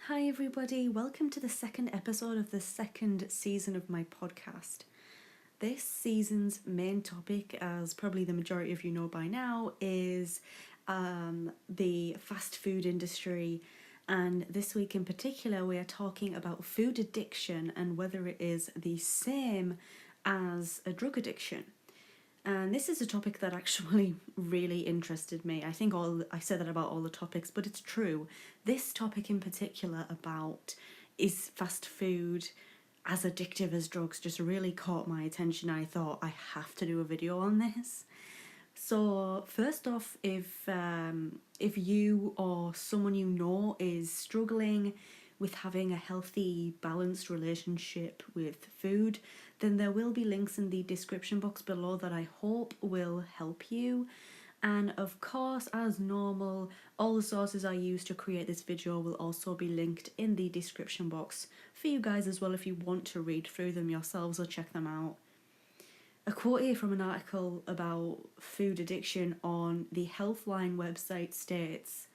Hi, everybody. Welcome to the second episode of the second season of my podcast. This season's main topic, as probably the majority of you know by now, is the fast food industry. And this week in particular, we are talking about food addiction and whether it is the same as a drug addiction. And this is a topic that actually really interested me. I think I said that about all the topics, but it's true. This topic in particular about is fast food as addictive as drugs just really caught my attention. I thought I have to do a video on this. So first off, if you or someone you know is struggling with having a healthy, balanced relationship with food, then there will be links in the description box below that I hope will help you. And of course, as normal, all the sources I used to create this video will also be linked in the description box for you guys as well if you want to read through them yourselves or check them out. A quote here from an article about food addiction on the Healthline website states,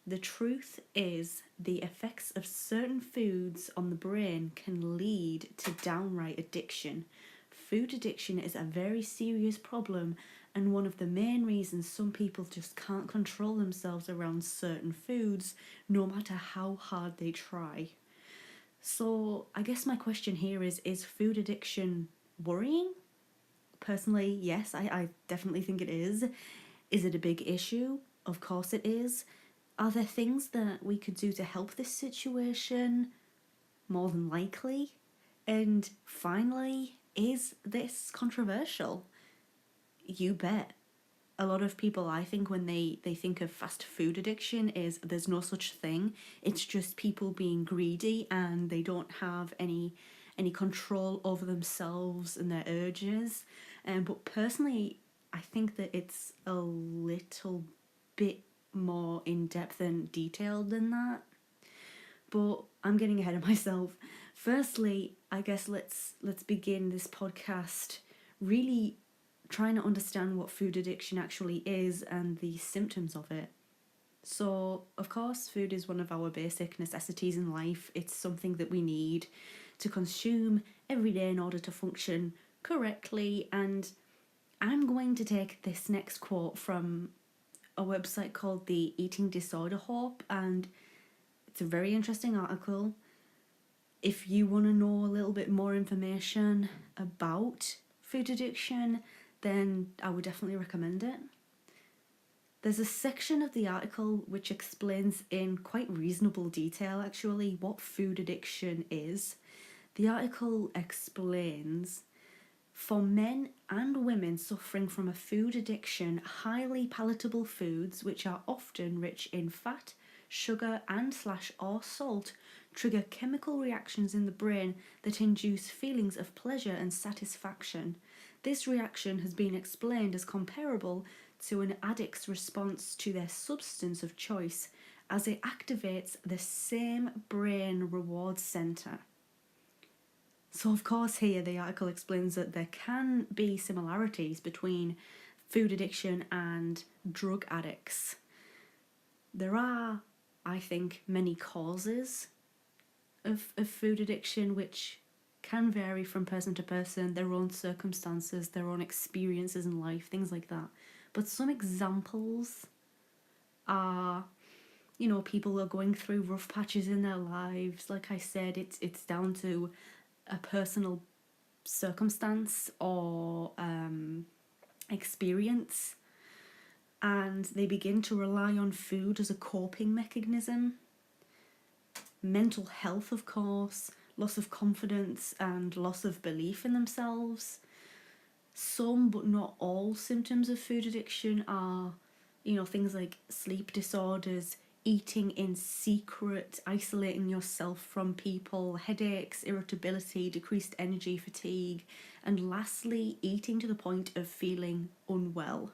"The truth is, the effects of certain foods on the brain can lead to downright addiction. Food addiction is a very serious problem and one of the main reasons some people just can't control themselves around certain foods, no matter how hard they try." So I guess my question here is food addiction worrying? Personally, yes, I definitely think it is. Is it a big issue? Of course it is. Are there things that we could do to help this situation? More than likely. And finally, is this controversial? You bet. A lot of people, I think, when they think of fast food addiction, is there's no such thing. It's just people being greedy and they don't have any control over themselves and their urges. But personally, I think that it's a little bit more in-depth and detailed than that. But I'm getting ahead of myself. Firstly, I guess let's begin this podcast really trying to understand what food addiction actually is and the symptoms of it. So, of course, food is one of our basic necessities in life. It's something that we need to consume every day in order to function correctly. And I'm going to take this next quote from a website called the Eating Disorder Hope, and it's a very interesting article. If you want to know a little bit more information about food addiction, then I would definitely recommend it. There's a section of the article which explains in quite reasonable detail actually what food addiction is. The article explains, for men and women suffering from a food addiction, highly palatable foods, which are often rich in fat, sugar and/or salt, trigger chemical reactions in the brain that induce feelings of pleasure and satisfaction. This reaction has been explained as comparable to an addict's response to their substance of choice, as it activates the same brain reward center. So of course here the article explains that there can be similarities between food addiction and drug addicts. There are, I think, many causes of food addiction which can vary from person to person, their own circumstances, their own experiences in life, things like that. But some examples are, people are going through rough patches in their lives. Like I said, it's down to a personal circumstance or experience, and they begin to rely on food as a coping mechanism. Mental health, of course, loss of confidence and loss of belief in themselves. Some, but not all, symptoms of food addiction are, things like sleep disorders, eating in secret, isolating yourself from people, headaches, irritability, decreased energy, fatigue, and lastly, eating to the point of feeling unwell.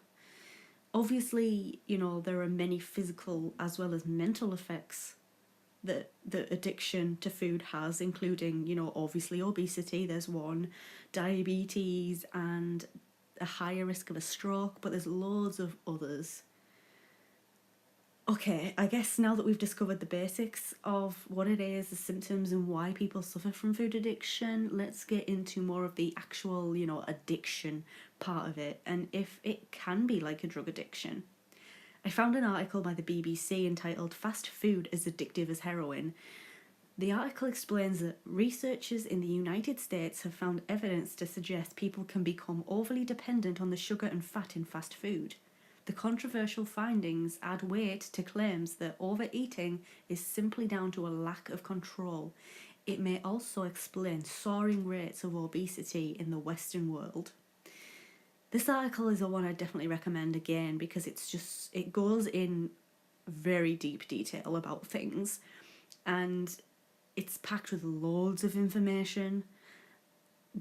Obviously, there are many physical as well as mental effects that the addiction to food has, including, obviously obesity, there's one, diabetes, and a higher risk of a stroke, but there's loads of others. Okay, I guess now that we've discovered the basics of what it is, the symptoms, and why people suffer from food addiction, let's get into more of the actual, addiction part of it, and if it can be like a drug addiction. I found an article by the BBC entitled "Fast Food as Addictive as Heroin." The article explains that researchers in the United States have found evidence to suggest people can become overly dependent on the sugar and fat in fast food. The controversial findings add weight to claims that overeating is simply down to a lack of control. It may also explain soaring rates of obesity in the Western world. This article is the one I definitely recommend again because it goes in very deep detail about things, and it's packed with loads of information.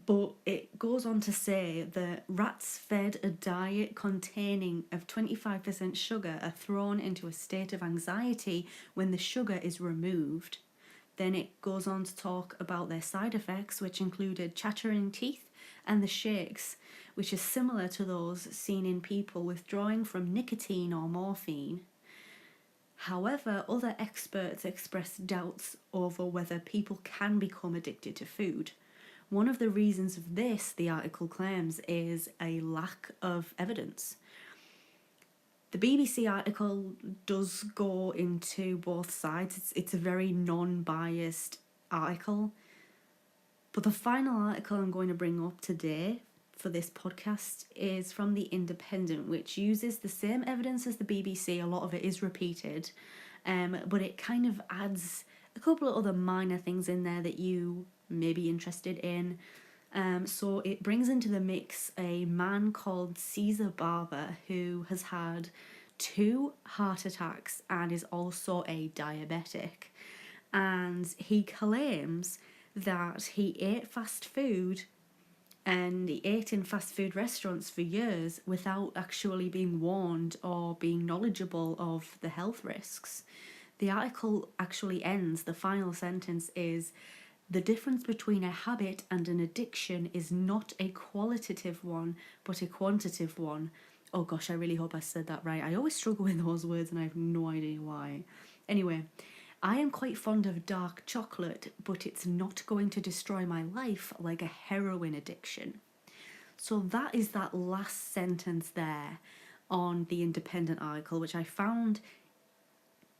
But it goes on to say that rats fed a diet containing of 25% sugar are thrown into a state of anxiety when the sugar is removed. Then it goes on to talk about their side effects, which included chattering teeth and the shakes, which is similar to those seen in people withdrawing from nicotine or morphine. However, other experts expressed doubts over whether people can become addicted to food. One of the reasons of this, the article claims, is a lack of evidence. The BBC article does go into both sides. It's a very non-biased article. But the final article I'm going to bring up today for this podcast is from The Independent, which uses the same evidence as the BBC. A lot of it is repeated, but it kind of adds a couple of other minor things in there that you may be interested in. So it brings into the mix a man called Caesar Barber, who has had 2 heart attacks and is also a diabetic. And he claims that he ate fast food and he ate in fast food restaurants for years without actually being warned or being knowledgeable of the health risks. The article actually ends, the final sentence is, "The difference between a habit and an addiction is not a qualitative one, but a quantitative one." Oh gosh, I really hope I said that right. I always struggle with those words and I have no idea why. Anyway, "I am quite fond of dark chocolate, but it's not going to destroy my life like a heroin addiction." So that is that last sentence there on the Independent article, which I found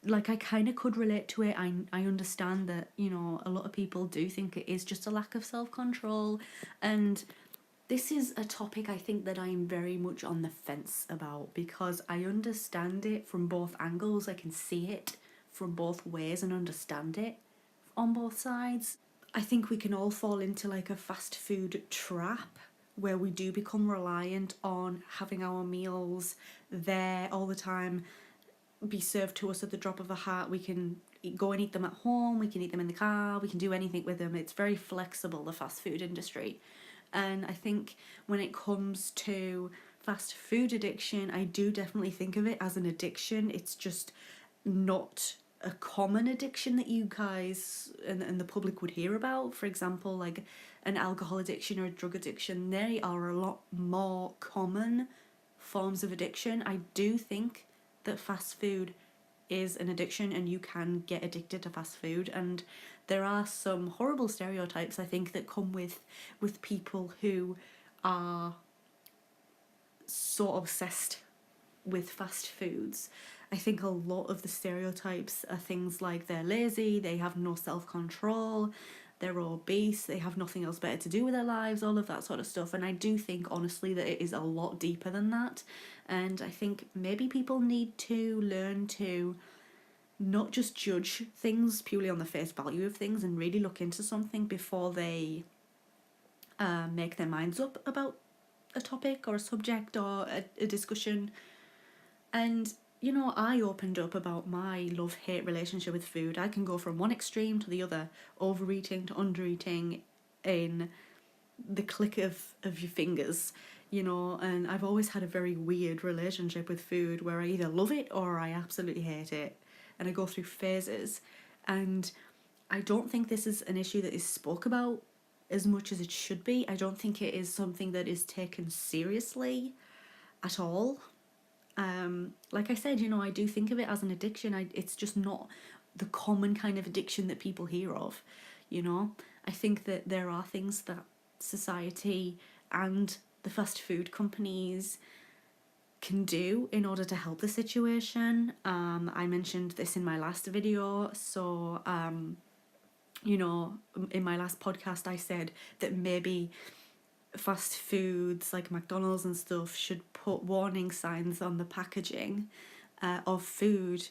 like I kind of could relate to it. I understand that, a lot of people do think it is just a lack of self-control, and this is a topic I think that I'm very much on the fence about because I understand it from both angles. I can see it from both ways and understand it on both sides. I think we can all fall into like a fast food trap where we do become reliant on having our meals there all the time, be served to us at the drop of a hat. We can go and eat them at home, we can eat them in the car, we can do anything with them. It's very flexible, the fast food industry. And I think when it comes to fast food addiction, I do definitely think of it as an addiction. It's just not a common addiction that you guys and the public would hear about. For example, like an alcohol addiction or a drug addiction, they are a lot more common forms of addiction. I do think that fast food is an addiction and you can get addicted to fast food, and there are some horrible stereotypes I think that come with people who are so obsessed with fast foods. I think a lot of the stereotypes are things like they're lazy, they have no self-control, they're obese, they have nothing else better to do with their lives, all of that sort of stuff. And I do think, honestly, that it is a lot deeper than that. And I think maybe people need to learn to not just judge things purely on the face value of things and really look into something before they make their minds up about a topic or a subject or a discussion. And I opened up about my love-hate relationship with food. I can go from one extreme to the other, overeating to undereating in the click of your fingers, and I've always had a very weird relationship with food where I either love it or I absolutely hate it, and I go through phases. And I don't think this is an issue that is spoke about as much as it should be. I don't think it is something that is taken seriously at all. Like I said, I do think of it as an addiction. It's just not the common kind of addiction that people hear of, I think that there are things that society and the fast food companies can do in order to help the situation. I mentioned this in my last video, so in my last podcast I said that maybe fast foods like McDonald's and stuff should put warning signs on the packaging of food,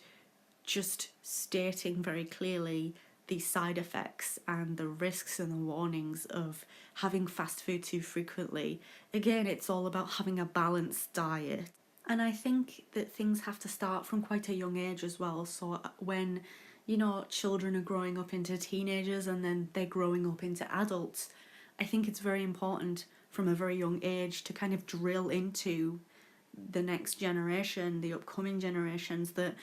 just stating very clearly the side effects and the risks and the warnings of having fast food too frequently. Again, it's all about having a balanced diet. And I think that things have to start from quite a young age as well. So when, children are growing up into teenagers and then they're growing up into adults, I think it's very important from a very young age to kind of drill into the next generation, the upcoming generations, that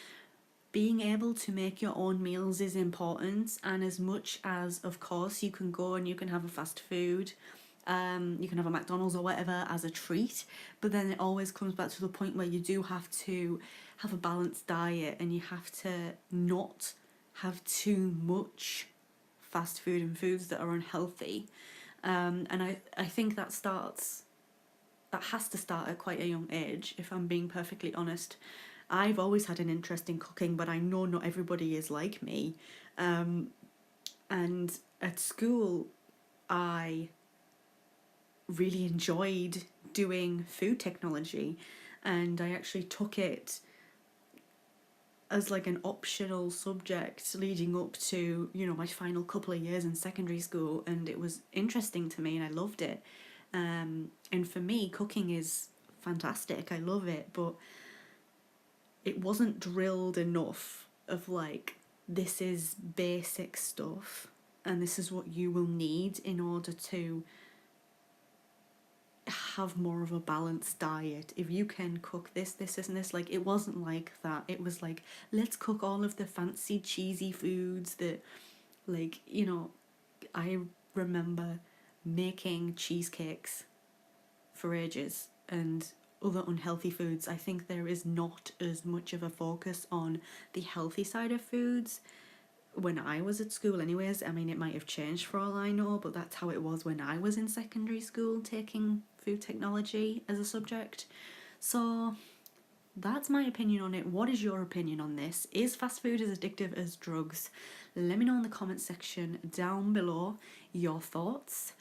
being able to make your own meals is important. And as much as, of course, you can go and you can have a fast food, you can have a McDonald's or whatever as a treat, but then it always comes back to the point where you do have to have a balanced diet and you have to not have too much fast food and foods that are unhealthy. And I think that has to start at quite a young age, if I'm being perfectly honest. I've always had an interest in cooking, but I know not everybody is like me. And at school, I really enjoyed doing food technology, and I actually took it as like an optional subject leading up to, my final couple of years in secondary school, and it was interesting to me and I loved it. And for me, cooking is fantastic. I love it, but it wasn't drilled enough of like, this is basic stuff and this is what you will need in order to have more of a balanced diet. If you can cook this and this, like, it wasn't like that. It was like, let's cook all of the fancy cheesy foods that, like, I remember making cheesecakes for ages and other unhealthy foods. I think there is not as much of a focus on the healthy side of foods when I was at school anyways. I mean, it might have changed for all I know, but that's how it was when I was in secondary school taking food technology as a subject. So that's my opinion on it. What is your opinion on this? Is fast food as addictive as drugs? Let me know in the comment section down below your thoughts.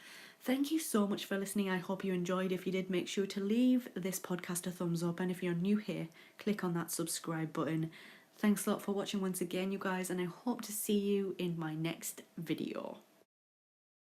Thank you so much for listening. I hope you enjoyed. If you did, make sure to leave this podcast a thumbs up. And if you're new here, click on that subscribe button. Thanks a lot for watching once again, you guys, and I hope to see you in my next video.